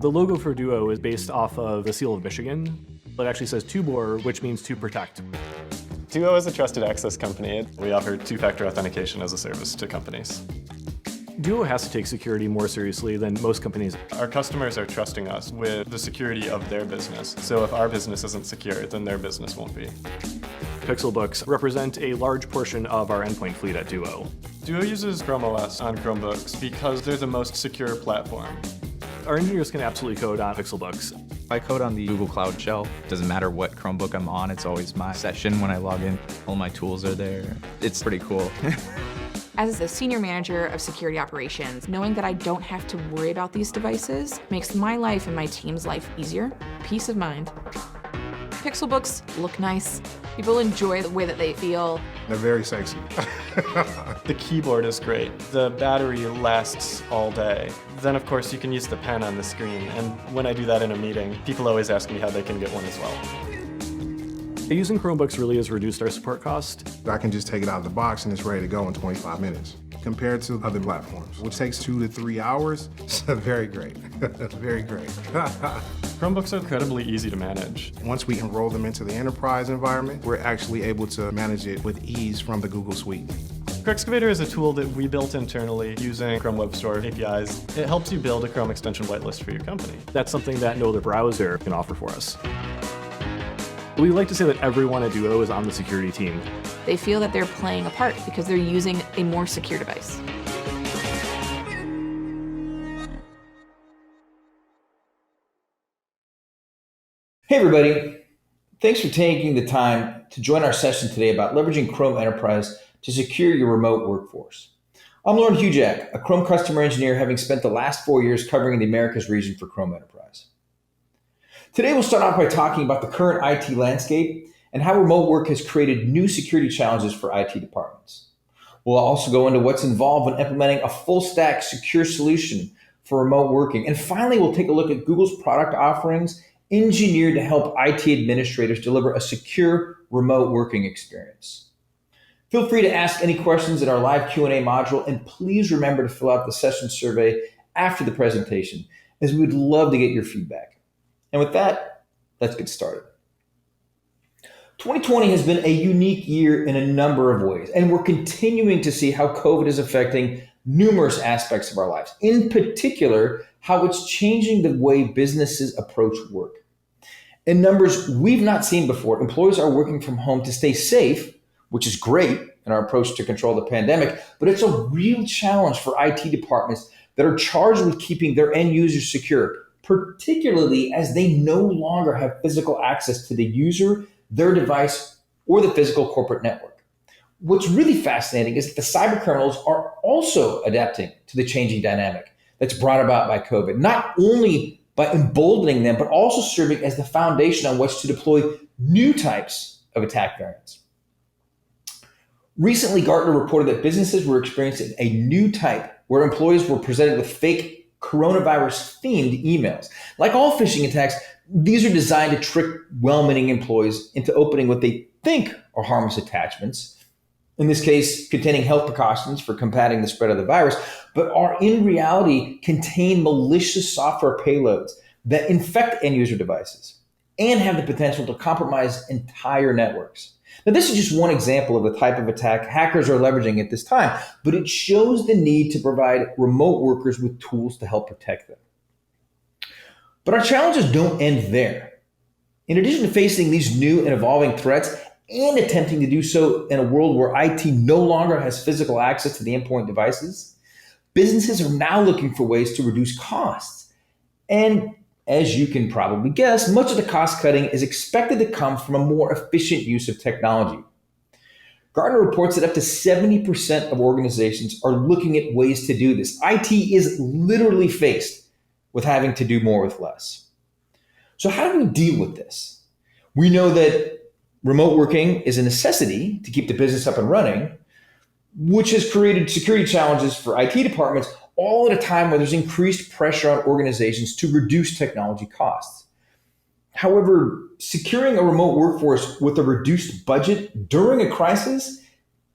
The logo for Duo is based off of the seal of Michigan. It actually says Tubor, which means to protect. Duo is a trusted access company. We offer two-factor authentication as a service to companies. Duo has to take security more seriously than most companies. Our customers are trusting us with the security of their business. So if our business isn't secure, then their business won't be. Pixelbooks represent a large portion of our endpoint fleet at Duo. Duo uses Chrome OS on Chromebooks because they're the most secure platform. Our engineers can absolutely code on Pixelbooks. I code on the Google Cloud Shell. Doesn't matter what Chromebook I'm on, it's always my session when I log in. All my tools are there. It's pretty cool. As a senior manager of security operations, knowing that I don't have to worry about these devices makes my life and my team's life easier. Peace of mind. Pixelbooks look nice. People enjoy the way that they feel. They're very sexy. The keyboard is great. The battery lasts all day. Then, of course, you can use the pen on the screen. And when I do that in a meeting, people always ask me how they can get one as well. Using Chromebooks really has reduced our support cost. I can just take it out of the box and it's ready to go in 25 minutes. Compared to other platforms, which takes 2 to 3 hours, it's very great, very great. Chromebooks are incredibly easy to manage. Once we enroll them into the enterprise environment, we're actually able to manage it with ease from the Google Suite. Excavator is a tool that we built internally using Chrome Web Store APIs. It helps you build a Chrome extension whitelist for your company. That's something that no other browser can offer for us. We like to say that everyone at Duo is on the security team. They feel that they're playing a part because they're using a more secure device. Hey everybody, thanks for taking the time to join our session today about leveraging Chrome Enterprise to secure your remote workforce. I'm Loren Hudziak, a Chrome customer engineer having spent the last 4 years covering the Americas region for Chrome Enterprise. Today we'll start off by talking about the current IT landscape and how remote work has created new security challenges for IT departments. We'll also go into what's involved when implementing a full stack secure solution for remote working. And finally, we'll take a look at Google's product offerings engineered to help IT administrators deliver a secure remote working experience. Feel free to ask any questions in our live Q&A module, and please remember to fill out the session survey after the presentation, as we would love to get your feedback. And with that, let's get started. 2020 has been a unique year in a number of ways, and we're continuing to see how COVID is affecting numerous aspects of our lives. In particular, how it's changing the way businesses approach work. In numbers we've not seen before, employees are working from home to stay safe, which is great in our approach to control the pandemic, but it's a real challenge for IT departments that are charged with keeping their end users secure, particularly as they no longer have physical access to the user, their device, or the physical corporate network. What's really fascinating is that the cyber criminals are also adapting to the changing dynamic that's brought about by COVID, not only by emboldening them, but also serving as the foundation on which to deploy new types of attack variants. Recently, Gartner reported that businesses were experiencing a new type where employees were presented with fake coronavirus-themed emails. Like all phishing attacks, these are designed to trick well-meaning employees into opening what they think are harmless attachments, in this case, containing health precautions for combating the spread of the virus, but are in reality contain malicious software payloads that infect end-user devices and have the potential to compromise entire networks. Now, this is just one example of the type of attack hackers are leveraging at this time, but it shows the need to provide remote workers with tools to help protect them. But our challenges don't end there. In addition to facing these new and evolving threats and attempting to do so in a world where IT no longer has physical access to the endpoint devices, businesses are now looking for ways to reduce costs. And as you can probably guess, much of the cost cutting is expected to come from a more efficient use of technology. Gartner reports that up to 70% of organizations are looking at ways to do this. IT is literally faced with having to do more with less. So how do we deal with this? We know that remote working is a necessity to keep the business up and running, which has created security challenges for IT departments, all at a time where there's increased pressure on organizations to reduce technology costs. However, securing a remote workforce with a reduced budget during a crisis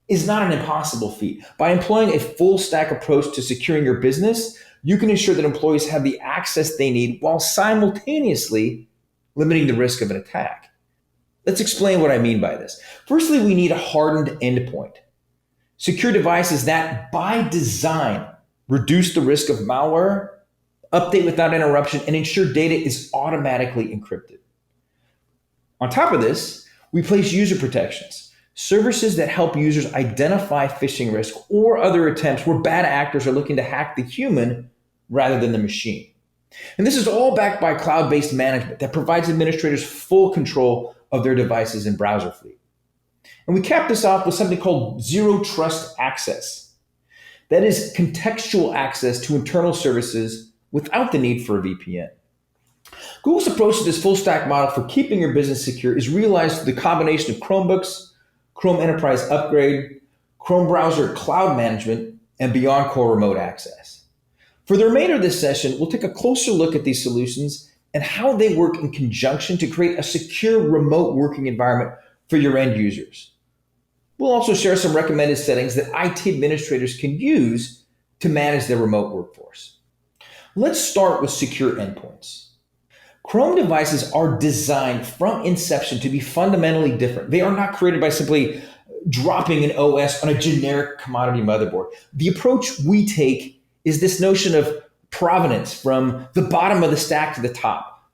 is not an impossible feat. By employing a full stack approach to securing your business, you can ensure that employees have the access they need while simultaneously limiting the risk of an attack. Let's explain what I mean by this. Firstly, we need a hardened endpoint. Secure devices that, by design, reduce the risk of malware, update without interruption, and ensure data is automatically encrypted. On top of this, we place user protections, services that help users identify phishing risk or other attempts where bad actors are looking to hack the human rather than the machine. And this is all backed by cloud-based management that provides administrators full control of their devices and browser fleet. And we cap this off with something called zero trust access. That is contextual access to internal services without the need for a VPN. Google's approach to this full stack model for keeping your business secure is realized through the combination of Chromebooks, Chrome Enterprise Upgrade, Chrome Browser Cloud Management, and BeyondCorp Remote Access. For the remainder of this session, we'll take a closer look at these solutions and how they work in conjunction to create a secure remote working environment for your end users. We'll also share some recommended settings that IT administrators can use to manage their remote workforce. Let's start with secure endpoints. Chrome devices are designed from inception to be fundamentally different. They are not created by simply dropping an OS on a generic commodity motherboard. The approach we take is this notion of provenance from the bottom of the stack to the top.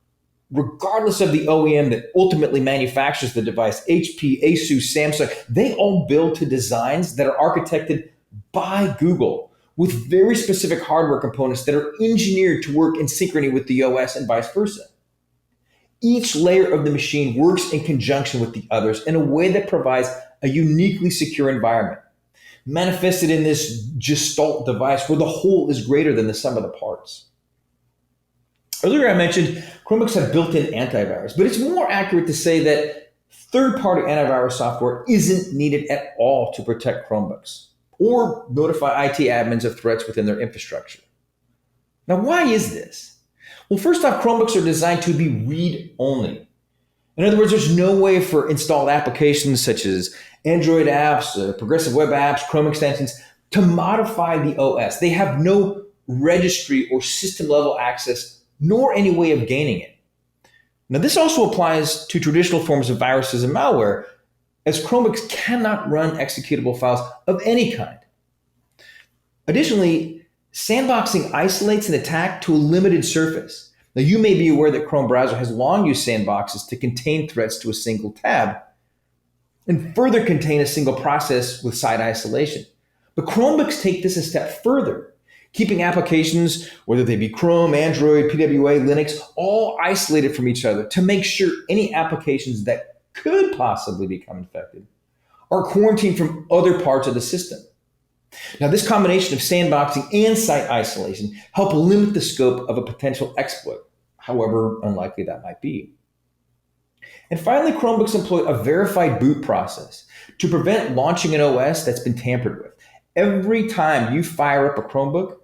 Regardless of the OEM that ultimately manufactures the device, HP, Asus, Samsung, they all build to designs that are architected by Google with very specific hardware components that are engineered to work in synchrony with the OS and vice versa. Each layer of the machine works in conjunction with the others in a way that provides a uniquely secure environment, manifested in this gestalt device where the whole is greater than the sum of the parts. Earlier I mentioned Chromebooks have built-in antivirus, but it's more accurate to say that third-party antivirus software isn't needed at all to protect Chromebooks or notify IT admins of threats within their infrastructure. Now, why is this? Well, first off, Chromebooks are designed to be read-only. In other words, there's no way for installed applications such as Android apps, progressive web apps, Chrome extensions to modify the OS. They have no registry or system-level access, nor any way of gaining it. Now, this also applies to traditional forms of viruses and malware, as Chromebooks cannot run executable files of any kind. Additionally, sandboxing isolates an attack to a limited surface. Now, you may be aware that Chrome browser has long used sandboxes to contain threats to a single tab and further contain a single process with site isolation. But Chromebooks take this a step further, keeping applications, whether they be Chrome, Android, PWA, Linux, all isolated from each other to make sure any applications that could possibly become infected are quarantined from other parts of the system. Now, this combination of sandboxing and site isolation help limit the scope of a potential exploit, however unlikely that might be. And finally, Chromebooks employ a verified boot process to prevent launching an OS that's been tampered with. Every time you fire up a Chromebook,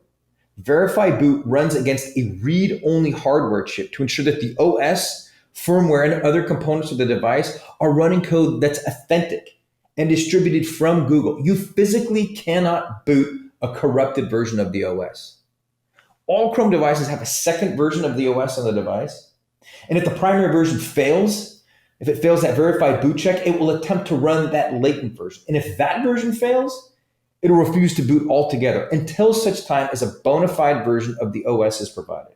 verified boot runs against a read-only hardware chip to ensure that the OS, firmware, and other components of the device are running code that's authentic and distributed from Google. You physically cannot boot a corrupted version of the OS. All Chrome devices have a second version of the OS on the device. And if the primary version fails, if it fails that verified boot check, it will attempt to run that latent version. And if that version fails, it will refuse to boot altogether until such time as a bona fide version of the OS is provided.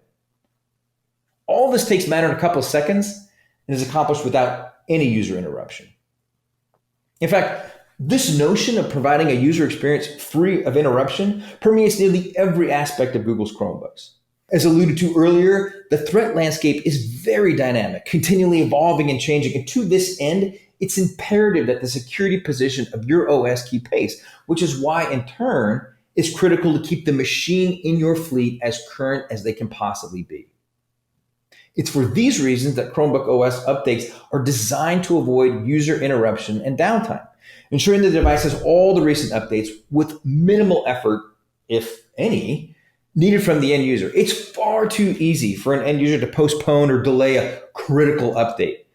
All this takes matter in a couple of seconds and is accomplished without any user interruption. In fact, this notion of providing a user experience free of interruption permeates nearly every aspect of Google's Chromebooks. As alluded to earlier, the threat landscape is very dynamic, continually evolving and changing. And to this end, it's imperative that the security position of your OS keep pace, which is why, in turn, it's critical to keep the machine in your fleet as current as they can possibly be. It's for these reasons that Chromebook OS updates are designed to avoid user interruption and downtime, ensuring the device has all the recent updates with minimal effort, if any, needed from the end user. It's far too easy for an end user to postpone or delay a critical update,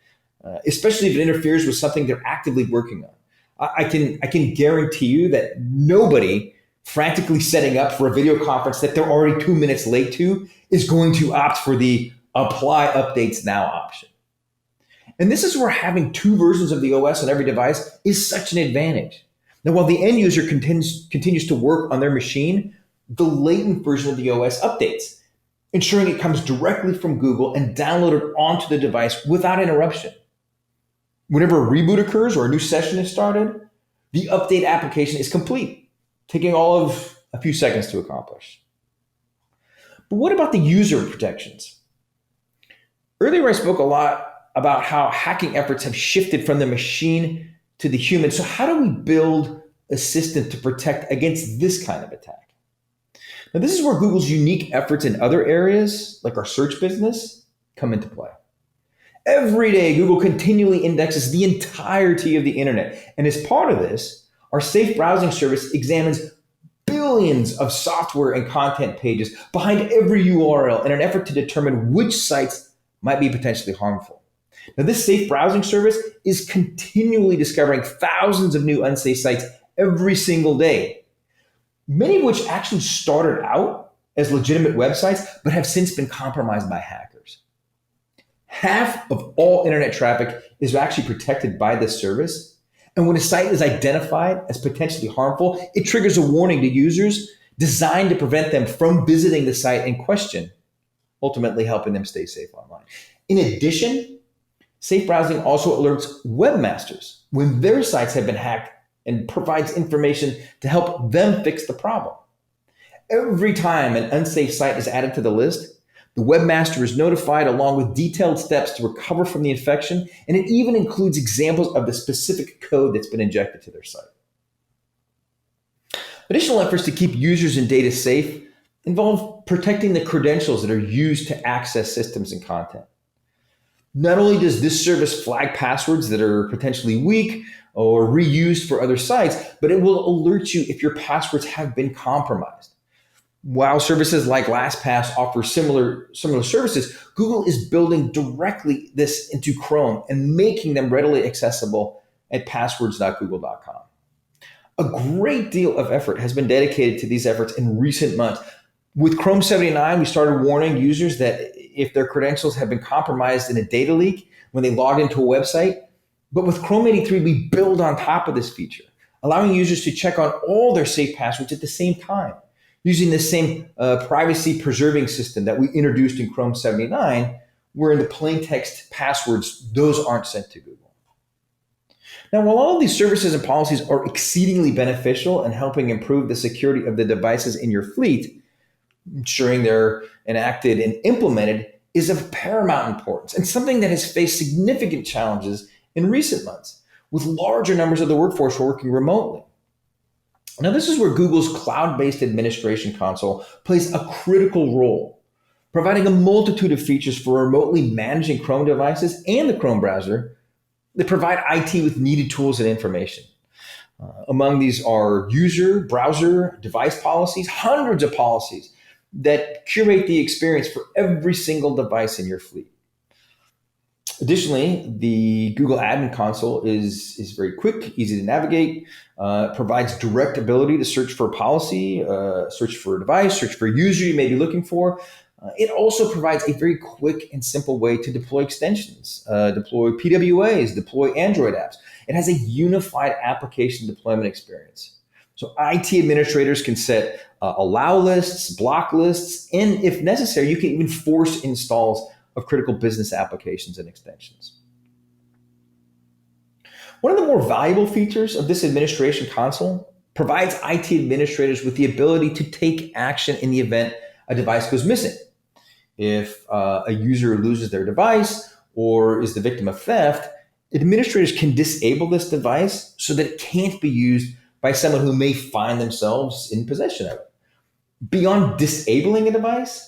especially if it interferes with something they're actively working on. I can guarantee you that nobody frantically setting up for a video conference that they're already 2 minutes late to is going to opt for the apply updates now option. And this is where having two versions of the OS on every device is such an advantage. Now, while the end user continues to work on their machine, the latent version of the OS updates, ensuring it comes directly from Google and downloaded onto the device without interruption. Whenever a reboot occurs or a new session is started, the update application is complete, taking all of a few seconds to accomplish. But what about the user protections? Earlier, I spoke a lot about how hacking efforts have shifted from the machine to the human. So how do we build a system to protect against this kind of attack? Now, this is where Google's unique efforts in other areas, like our search business, come into play. Every day, Google continually indexes the entirety of the internet. And as part of this, our safe browsing service examines billions of software and content pages behind every URL in an effort to determine which sites might be potentially harmful. Now, this safe browsing service is continually discovering thousands of new unsafe sites every single day, many of which actually started out as legitimate websites, but have since been compromised by hackers. Half of all internet traffic is actually protected by this service. And when a site is identified as potentially harmful, it triggers a warning to users designed to prevent them from visiting the site in question, ultimately helping them stay safe online. In addition, safe browsing also alerts webmasters when their sites have been hacked and provides information to help them fix the problem. Every time an unsafe site is added to the list, the webmaster is notified along with detailed steps to recover from the infection, and it even includes examples of the specific code that's been injected to their site. Additional efforts to keep users and data safe involve protecting the credentials that are used to access systems and content. Not only does this service flag passwords that are potentially weak or reused for other sites, but it will alert you if your passwords have been compromised. While services like LastPass offer similar services, Google is building directly this into Chrome and making them readily accessible at passwords.google.com. A great deal of effort has been dedicated to these efforts in recent months. With Chrome 79, we started warning users that if their credentials have been compromised in a data leak when they log into a website. But with Chrome 83, we build on top of this feature, allowing users to check on all their safe passwords at the same time, using the same privacy-preserving system that we introduced in Chrome 79, where in the plain text passwords, those aren't sent to Google. Now, while all of these services and policies are exceedingly beneficial in helping improve the security of the devices in your fleet, ensuring they're enacted and implemented is of paramount importance and something that has faced significant challenges in recent months, with larger numbers of the workforce working remotely. Now, this is where Google's cloud-based administration console plays a critical role, providing a multitude of features for remotely managing Chrome devices and the Chrome browser that provide IT with needed tools and information. Among these are user, browser, device policies, hundreds of policies that curate the experience for every single device in your fleet. Additionally, the Google Admin Console is very quick, easy to navigate, provides direct ability to search for a policy, search for a device, search for a user you may be looking for. It also provides a very quick and simple way to deploy extensions, deploy PWAs, deploy Android apps. It has a unified application deployment experience. So IT administrators can set allow lists, block lists, and if necessary, you can even force installs of critical business applications and extensions. One of the more valuable features of this administration console provides IT administrators with the ability to take action in the event a device goes missing. If a user loses their device or is the victim of theft, administrators can disable this device so that it can't be used by someone who may find themselves in possession of it. Beyond disabling a device,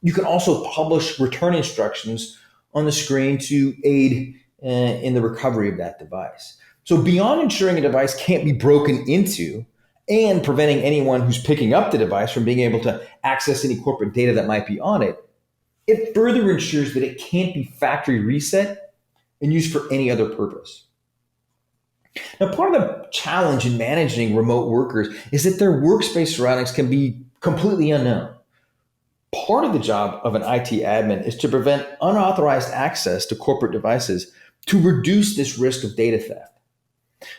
you can also publish return instructions on the screen to aid in the recovery of that device. So beyond ensuring a device can't be broken into and preventing anyone who's picking up the device from being able to access any corporate data that might be on it, it further ensures that it can't be factory reset and used for any other purpose. Now, part of the challenge in managing remote workers is that their workspace surroundings can be completely unknown. Part of the job of an IT admin is to prevent unauthorized access to corporate devices to reduce this risk of data theft.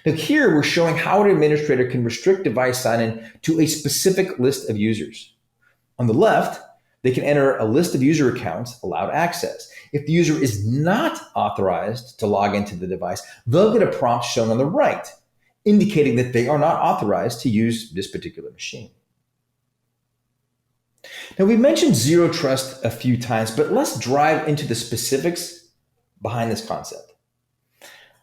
Now, here we're showing how an administrator can restrict device sign-in to a specific list of users. On the left, they can enter a list of user accounts allowed access. If the user is not authorized to log into the device, they'll get a prompt shown on the right, indicating that they are not authorized to use this particular machine. Now, we've mentioned zero trust a few times, but let's dive into the specifics behind this concept.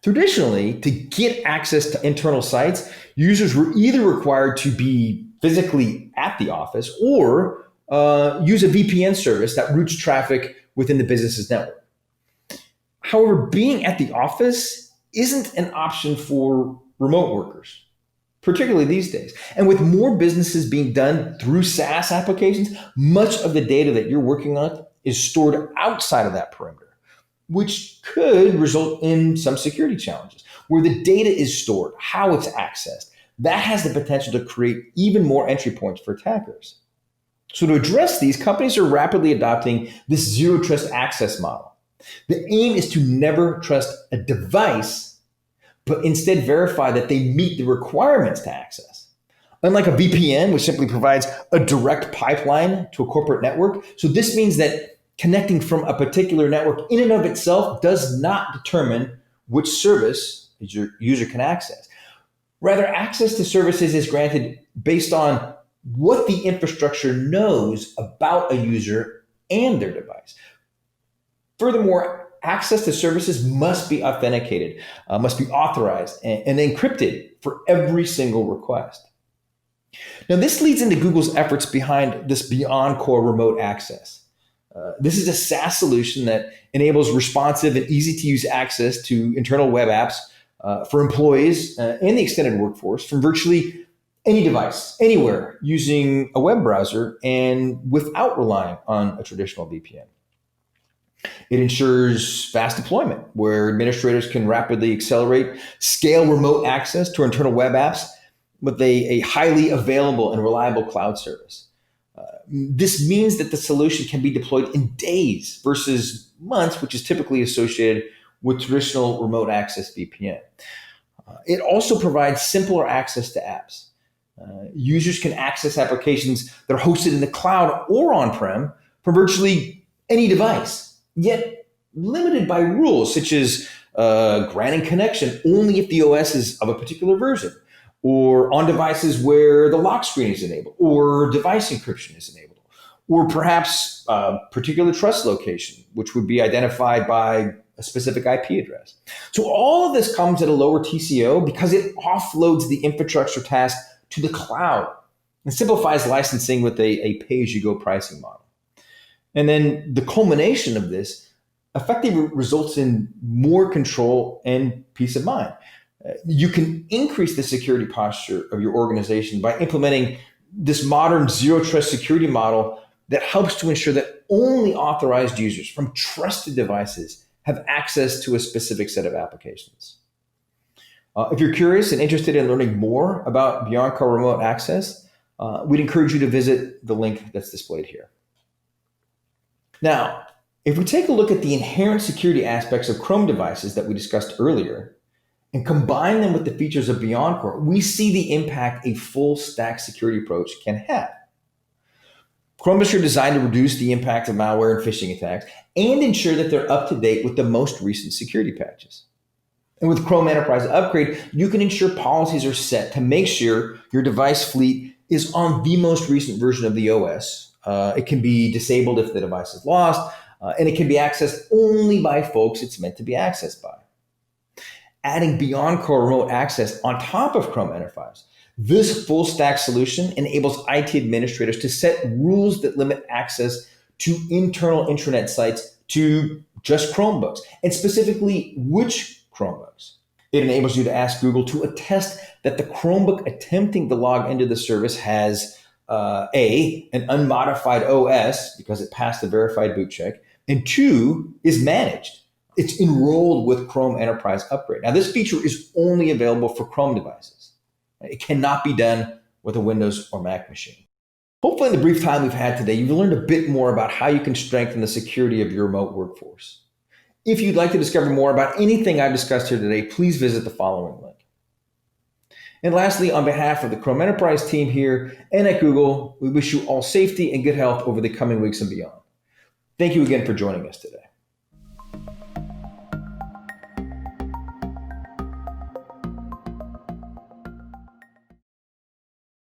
Traditionally, to get access to internal sites, users were either required to be physically at the office or use a VPN service that routes traffic within the business's network. However, being at the office isn't an option for remote workers, particularly these days. And with more businesses being done through SaaS applications, much of the data that you're working on is stored outside of that perimeter, which could result in some security challenges. Where the data is stored, how it's accessed, that has the potential to create even more entry points for attackers. So to address these, companies are rapidly adopting this zero trust access model. The aim is to never trust a device, but instead verify that they meet the requirements to access. Unlike a VPN, which simply provides a direct pipeline to a corporate network, so this means that connecting from a particular network in and of itself does not determine which service your user can access. Rather, access to services is granted based on what the infrastructure knows about a user and their device. Furthermore, access to services must be authenticated, must be authorized and encrypted for every single request. Now, this leads into Google's efforts behind this BeyondCorp Remote Access. This is a SaaS solution that enables responsive and easy-to-use access to internal web apps for employees and the extended workforce from virtually any device, anywhere, using a web browser and without relying on a traditional VPN. It ensures fast deployment, where administrators can rapidly accelerate, scale remote access to internal web apps with a highly available and reliable cloud service. This means that the solution can be deployed in days versus months, which is typically associated with traditional remote access VPN. It also provides simpler access to apps. Users can access applications that are hosted in the cloud or on-prem from virtually any device, yet limited by rules such as granting connection only if the OS is of a particular version, or on devices where the lock screen is enabled, or device encryption is enabled, or perhaps a particular trust location, which would be identified by a specific IP address. So all of this comes at a lower TCO because it offloads the infrastructure task to the cloud and simplifies licensing with a pay-as-you-go pricing model. And then the culmination of this effectively results in more control and peace of mind. You can increase the security posture of your organization by implementing this modern zero trust security model that helps to ensure that only authorized users from trusted devices have access to a specific set of applications. If you're curious and interested in learning more about BeyondCorp Remote Access, we'd encourage you to visit the link that's displayed here. Now, if we take a look at the inherent security aspects of Chrome devices that we discussed earlier and combine them with the features of BeyondCorp, we see the impact a full stack security approach can have. Chromebooks are designed to reduce the impact of malware and phishing attacks and ensure that they're up to date with the most recent security patches. And with Chrome Enterprise Upgrade, you can ensure policies are set to make sure your device fleet is on the most recent version of the OS. It can be disabled if the device is lost, and it can be accessed only by folks it's meant to be accessed by. Adding BeyondCorp Remote Access on top of Chrome Enterprise, this full stack solution enables IT administrators to set rules that limit access to internal intranet sites to just Chromebooks, and specifically which Chromebooks. It enables you to ask Google to attest that the Chromebook attempting to log into the service has an unmodified OS because it passed the verified boot check, and 2, is managed, It's enrolled with Chrome Enterprise Upgrade. Now, this feature is only available for Chrome devices. It cannot be done with a Windows or Mac machine. Hopefully, in the brief time we've had today, you've learned a bit more about how you can strengthen the security of your remote workforce. If you'd like to discover more about anything I've discussed here today, please visit the following link. And lastly, on behalf of the Chrome Enterprise team here and at Google, we wish you all safety and good health over the coming weeks and beyond. Thank you again for joining us today.